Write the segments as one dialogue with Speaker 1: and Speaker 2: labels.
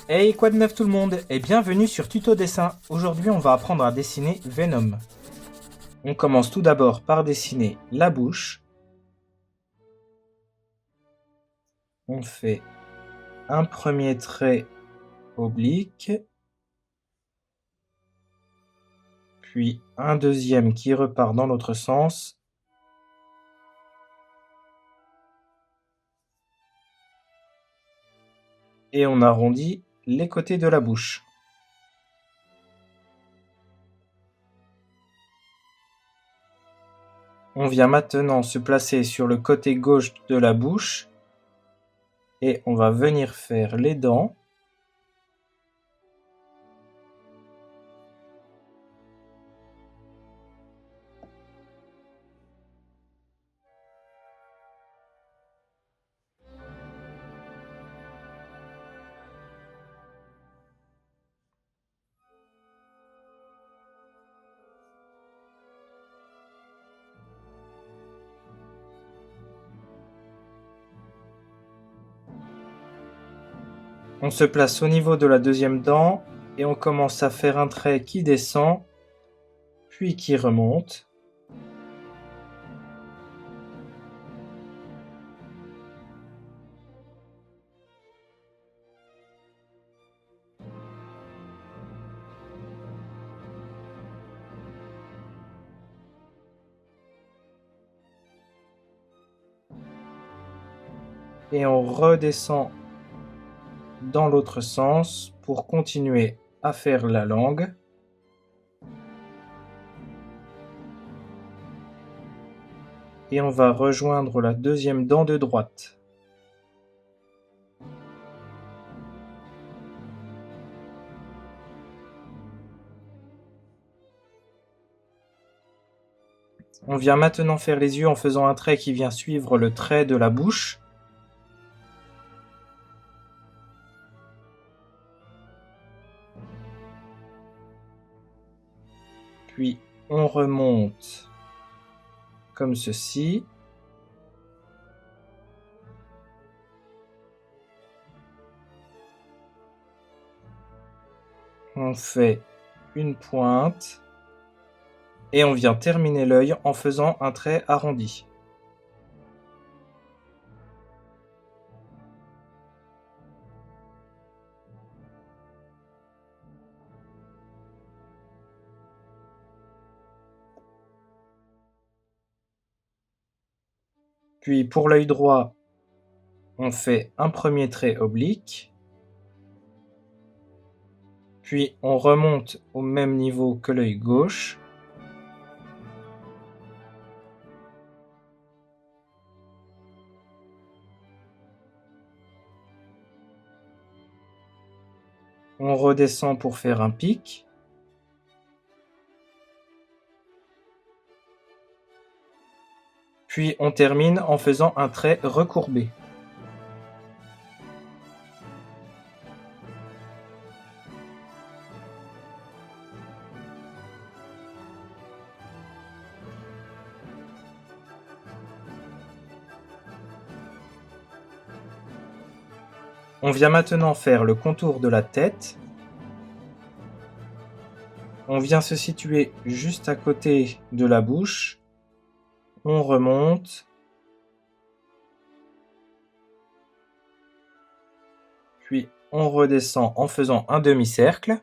Speaker 1: Hey, quoi de neuf tout le monde et bienvenue sur Tuto Dessin. Aujourd'hui, on va apprendre à dessiner Venom. On commence tout d'abord par dessiner la bouche. On fait un premier trait oblique, puis un deuxième qui repart dans l'autre sens. Et on arrondit les côtés de la bouche. On vient maintenant se placer sur le côté gauche de la bouche et on va venir faire les dents. On se place au niveau de la deuxième dent et on commence à faire un trait qui descend, puis qui remonte. Et on redescend dans l'autre sens pour continuer à faire la langue. Et on va rejoindre la deuxième dent de droite. On vient maintenant faire les yeux en faisant un trait qui vient suivre le trait de la bouche. Puis on remonte comme ceci. On fait une pointe. Et on vient terminer l'œil en faisant un trait arrondi. Puis pour l'œil droit, on fait un premier trait oblique. Puis on remonte au même niveau que l'œil gauche. On redescend pour faire un pic. Puis on termine en faisant un trait recourbé. On vient maintenant faire le contour de la tête. On vient se situer juste à côté de la bouche. On remonte. Puis on redescend en faisant un demi-cercle.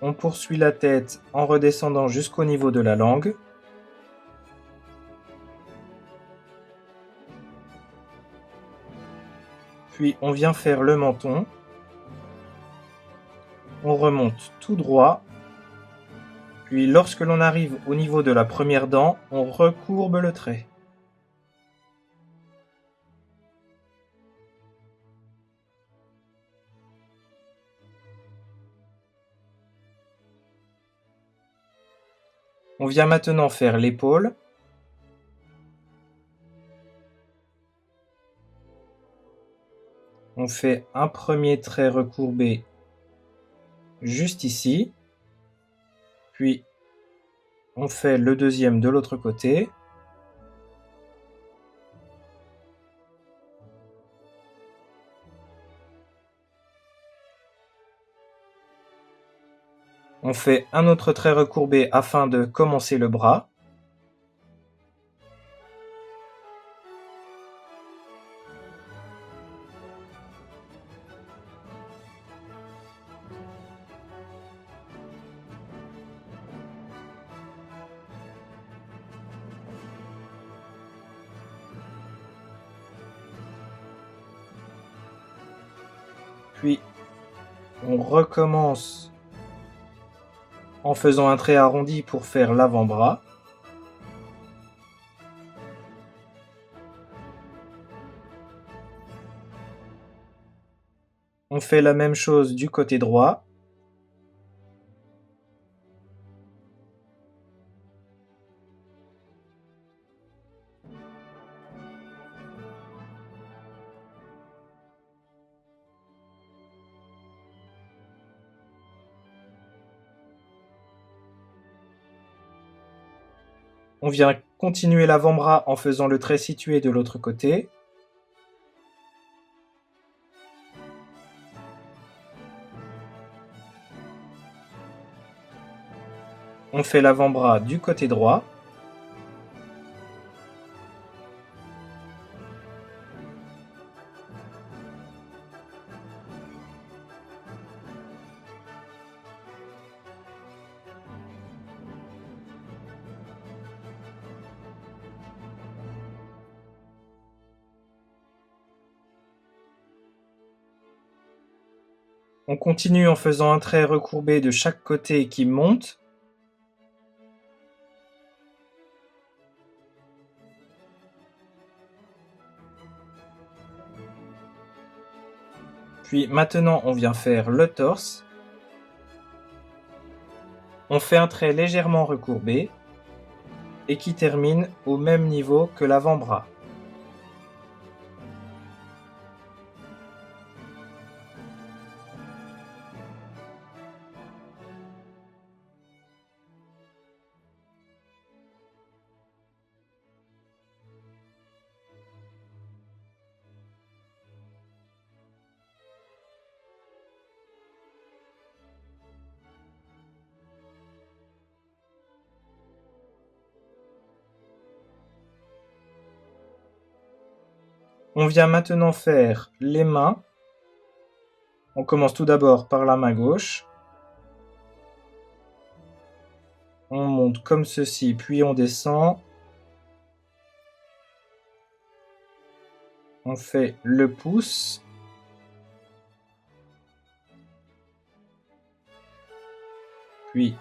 Speaker 1: On poursuit la tête en redescendant jusqu'au niveau de la langue. Puis on vient faire le menton. On remonte tout droit. Puis lorsque l'on arrive au niveau de la première dent, on recourbe le trait. On vient maintenant faire l'épaule. On fait un premier trait recourbé juste ici. Puis on fait le deuxième de l'autre côté. On fait un autre trait recourbé afin de commencer le bras. Puis on recommence en faisant un trait arrondi pour faire l'avant-bras. On fait la même chose du côté droit. On vient continuer l'avant-bras en faisant le trait situé de l'autre côté. On fait l'avant-bras du côté droit. On continue en faisant un trait recourbé de chaque côté qui monte. Puis maintenant, on vient faire le torse. On fait un trait légèrement recourbé et qui termine au même niveau que l'avant-bras. On vient maintenant faire les mains. On commence tout d'abord par la main gauche. On monte comme ceci, puis on descend. On fait le pouce. Puis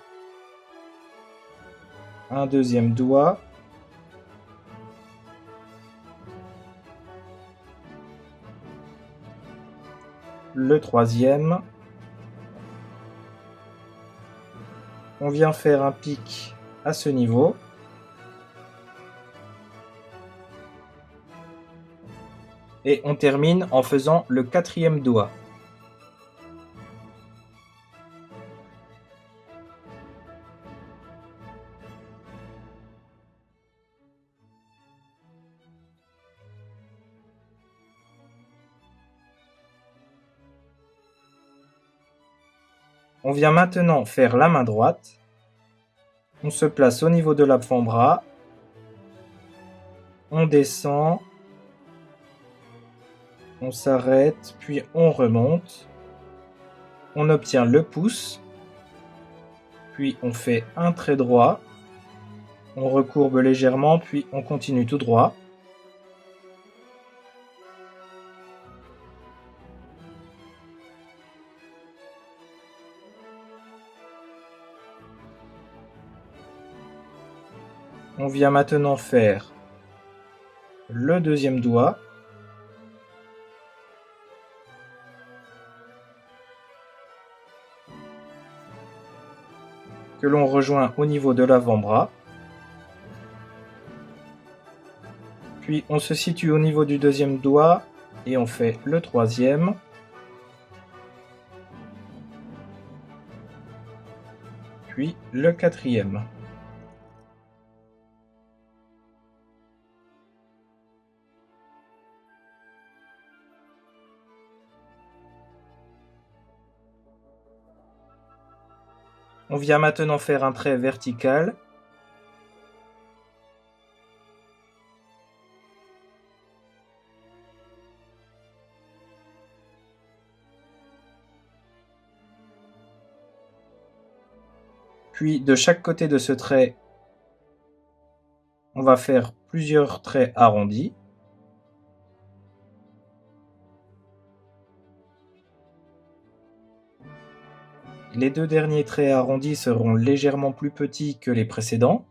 Speaker 1: un deuxième doigt. Le troisième. On vient faire un pic à ce niveau. Et on termine en faisant le quatrième doigt. On vient maintenant faire la main droite. On se place au niveau de l'avant-bras. On descend. On s'arrête, puis on remonte. On obtient le pouce. Puis on fait un trait droit. On recourbe légèrement, puis on continue tout droit. On vient maintenant faire le deuxième doigt. Que l'on rejoint au niveau de l'avant-bras. Puis on se situe au niveau du deuxième doigt et on fait le troisième. Puis le quatrième. On vient maintenant faire un trait vertical. Puis de chaque côté de ce trait, on va faire plusieurs traits arrondis. Les deux derniers traits arrondis seront légèrement plus petits que les précédents.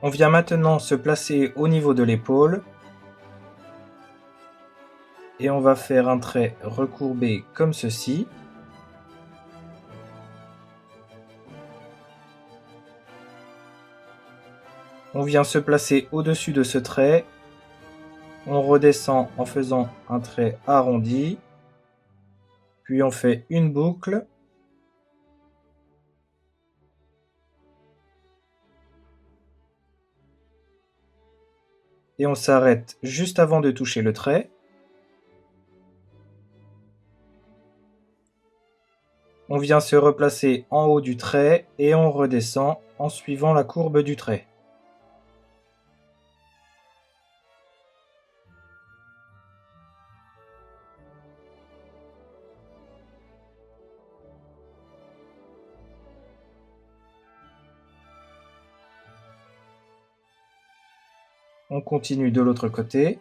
Speaker 1: On vient maintenant se placer au niveau de l'épaule et on va faire un trait recourbé comme ceci. On vient se placer au-dessus de ce trait. On redescend en faisant un trait arrondi. Puis on fait une boucle. Et on s'arrête juste avant de toucher le trait. On vient se replacer en haut du trait et on redescend en suivant la courbe du trait. On continue de l'autre côté.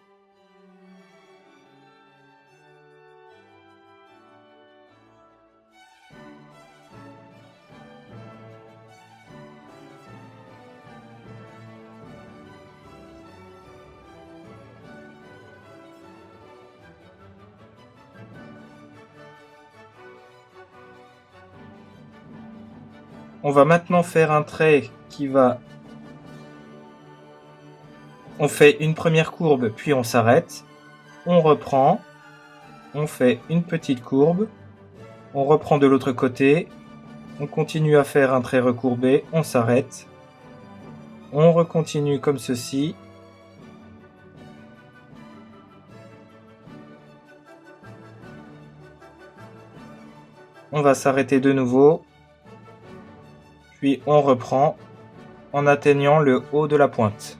Speaker 1: On va maintenant faire un trait qui va... On fait une première courbe, puis on s'arrête. On reprend. On fait une petite courbe. On reprend de l'autre côté. On continue à faire un trait recourbé. On s'arrête. On recontinue comme ceci. On va s'arrêter de nouveau. Puis on reprend en atteignant le haut de la pointe.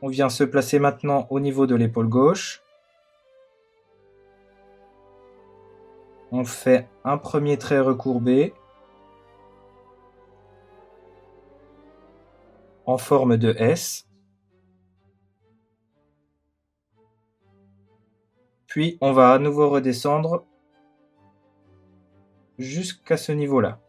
Speaker 1: On vient se placer maintenant au niveau de l'épaule gauche. On fait un premier trait recourbé en forme de S. Puis on va à nouveau redescendre jusqu'à ce niveau-là.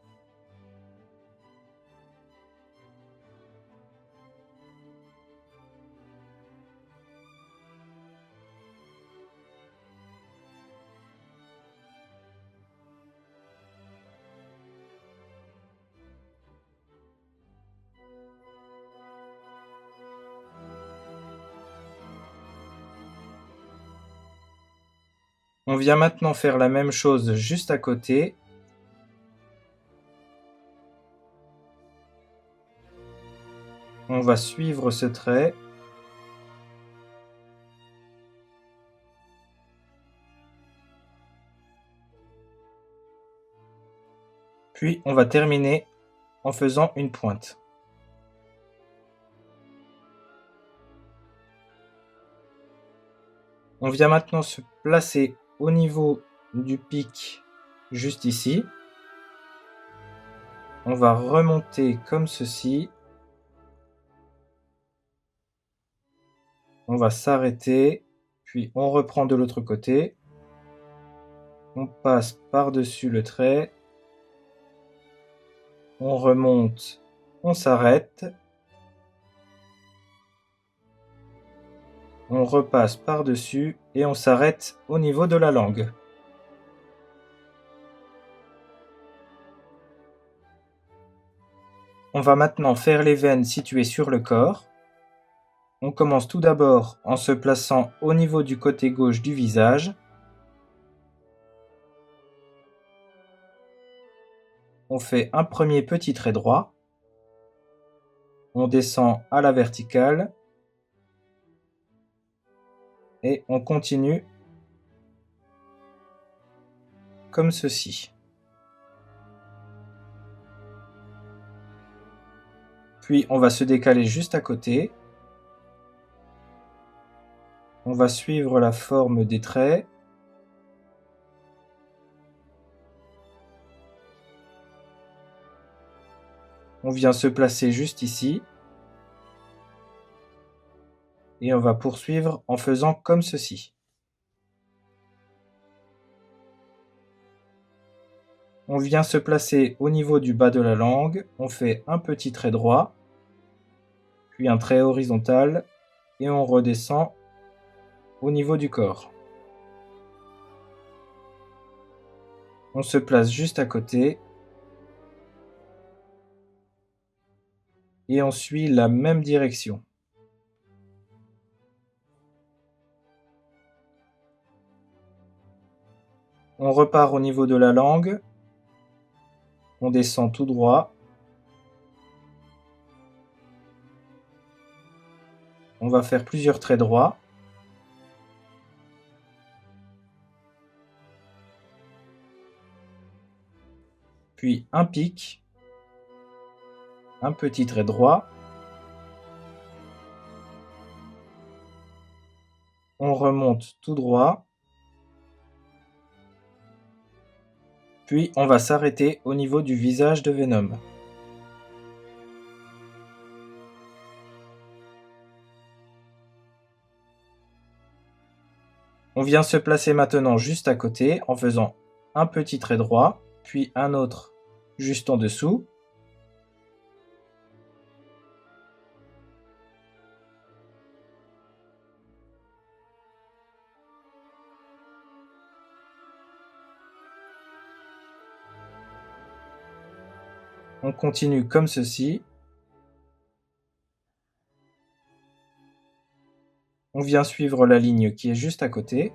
Speaker 1: On vient maintenant faire la même chose juste à côté. On va suivre ce trait. Puis on va terminer en faisant une pointe. On vient maintenant se placer au niveau du pic juste ici. On va remonter comme ceci. On va s'arrêter, puis on reprend de l'autre côté. On passe par-dessus le trait. On remonte, on s'arrête. On repasse par-dessus et on s'arrête au niveau de la langue. On va maintenant faire les veines situées sur le corps. On commence tout d'abord en se plaçant au niveau du côté gauche du visage. On fait un premier petit trait droit. On descend à la verticale. Et on continue comme ceci. Puis on va se décaler juste à côté. On va suivre la forme des traits. On vient se placer juste ici. Et on va poursuivre en faisant comme ceci. On vient se placer au niveau du bas de la langue. On fait un petit trait droit, puis un trait horizontal, et on redescend au niveau du corps. On se place juste à côté. Et on suit la même direction. On repart au niveau de la langue. On descend tout droit. On va faire plusieurs traits droits. Puis un pic. Un petit trait droit. On remonte tout droit. Puis on va s'arrêter au niveau du visage de Venom. On vient se placer maintenant juste à côté en faisant un petit trait droit, puis un autre juste en dessous. On continue comme ceci. On vient suivre la ligne qui est juste à côté.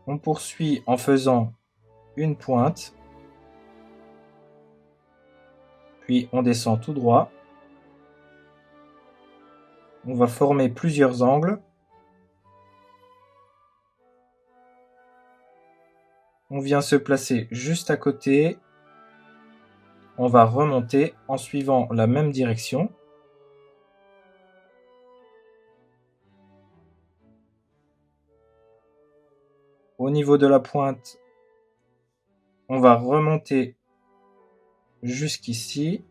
Speaker 1: On poursuit en faisant une pointe. Puis on descend tout droit. On va former plusieurs angles. On vient se placer juste à côté. On va remonter en suivant la même direction. Au niveau de la pointe, on va remonter jusqu'ici.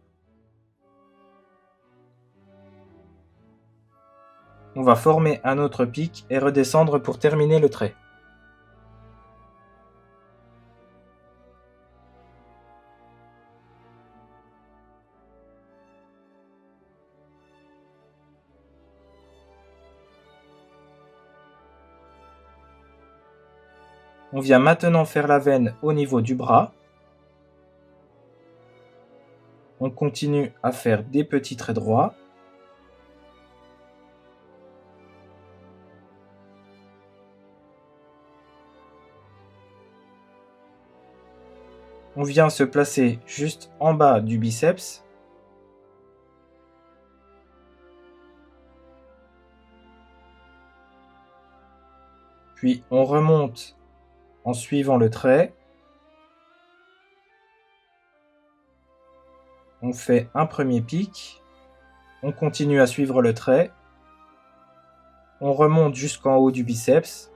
Speaker 1: On va former un autre pic et redescendre pour terminer le trait. On vient maintenant faire la veine au niveau du bras. On continue à faire des petits traits droits. On vient se placer juste en bas du biceps. Puis on remonte en suivant le trait. On fait un premier pic. On continue à suivre le trait. On remonte jusqu'en haut du biceps.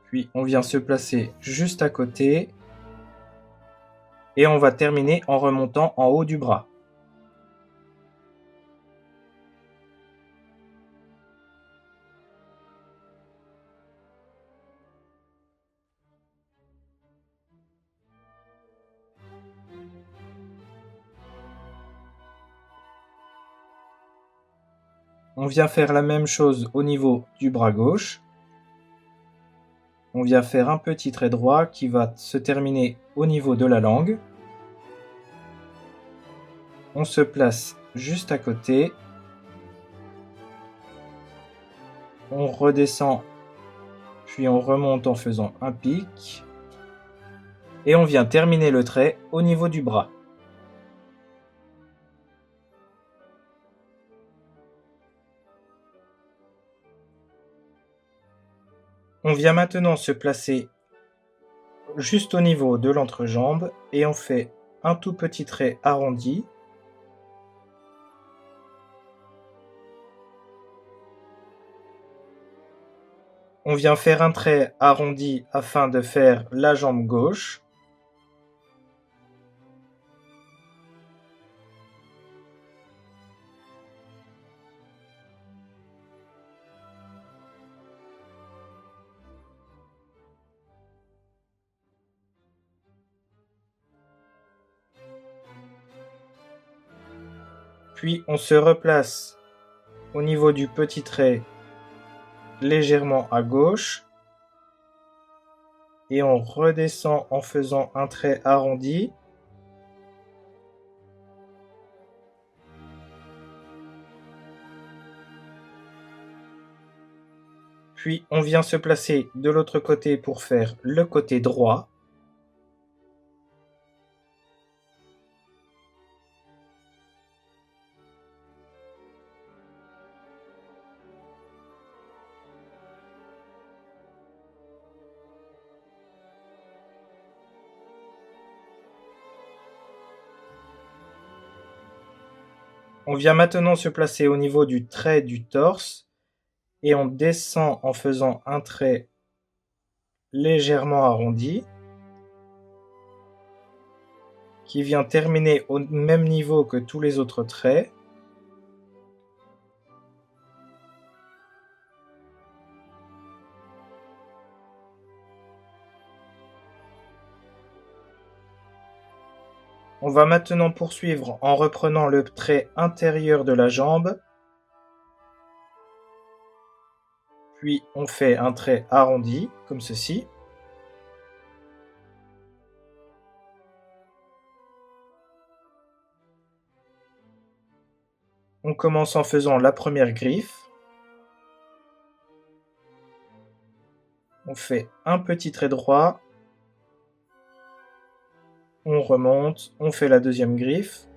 Speaker 1: Puis on vient se placer juste à côté. Et on va terminer en remontant en haut du bras. On vient faire la même chose au niveau du bras gauche. On vient faire un petit trait droit qui va se terminer au niveau de la langue. On se place juste à côté. On redescend, puis on remonte en faisant un pic. Et on vient terminer le trait au niveau du bras. On vient maintenant se placer juste au niveau de l'entrejambe et on fait un tout petit trait arrondi. On vient faire un trait arrondi afin de faire la jambe gauche. Puis on se replace au niveau du petit trait légèrement à gauche. Et on redescend en faisant un trait arrondi. Puis on vient se placer de l'autre côté pour faire le côté droit. On vient maintenant se placer au niveau du trait du torse et on descend en faisant un trait légèrement arrondi qui vient terminer au même niveau que tous les autres traits. On va maintenant poursuivre en reprenant le trait intérieur de la jambe. Puis on fait un trait arrondi, comme ceci. On commence en faisant la première griffe. On fait un petit trait droit. On remonte, on fait la deuxième griffe.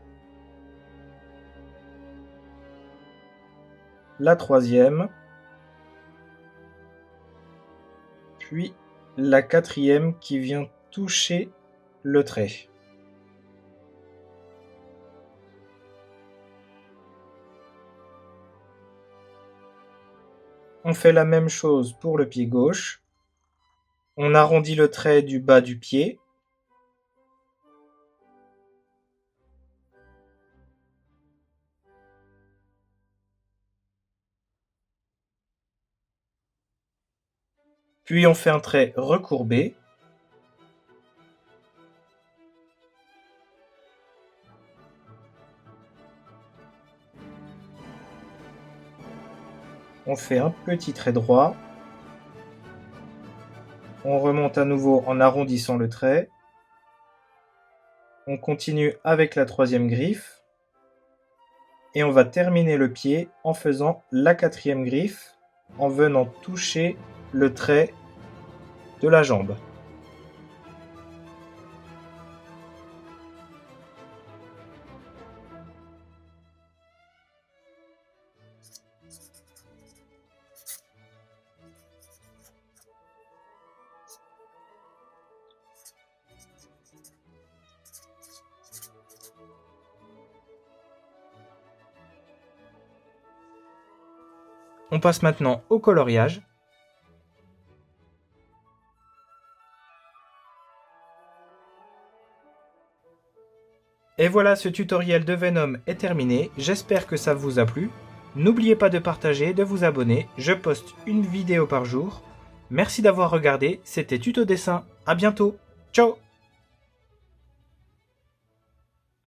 Speaker 1: La troisième. Puis la quatrième qui vient toucher le trait. On fait la même chose pour le pied gauche. On arrondit le trait du bas du pied. Puis on fait un trait recourbé. On fait un petit trait droit. On remonte à nouveau en arrondissant le trait. On continue avec la troisième griffe. Et on va terminer le pied en faisant la quatrième griffe, en venant toucher le trait de la jambe. On passe maintenant au coloriage. Et voilà, ce tutoriel de Venom est terminé, j'espère que ça vous a plu. N'oubliez pas de partager, de vous abonner, je poste une vidéo par jour. Merci d'avoir regardé, c'était Tuto Dessin, à bientôt, ciao!